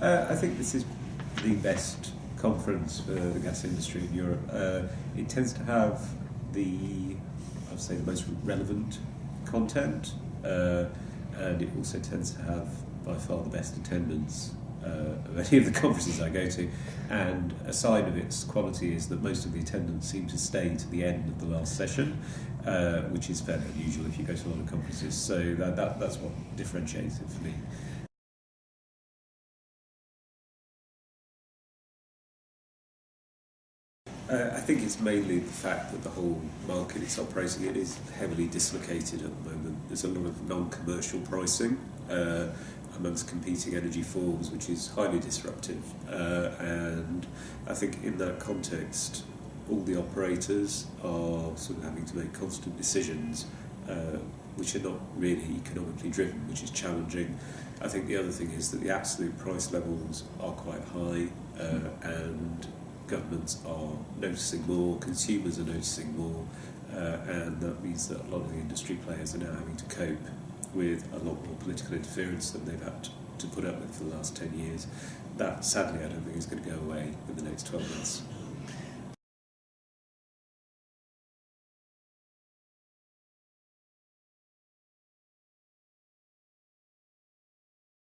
I think this is the best conference for the gas industry in Europe. It tends to have the most relevant content, and it also tends to have by far the best attendance of any of the conferences I go to. And a sign of its quality is that most of the attendants seem to stay to the end of the last session, which is fairly unusual if you go to a lot of conferences. So that's what differentiates it for me. I think it's mainly the fact that the whole market it's operating in is heavily dislocated at the moment. There's a lot of non-commercial pricing amongst competing energy forms, which is highly disruptive. And I think in that context, all the operators are sort of having to make constant decisions which are not really economically driven, which is challenging. I think the other thing is that the absolute price levels are quite high, and governments are noticing more, consumers are noticing more, and that means that a lot of the industry players are now having to cope with a lot more political interference than they've had to put up with for the last 10 years. That, sadly, I don't think is going to go away in the next 12 months.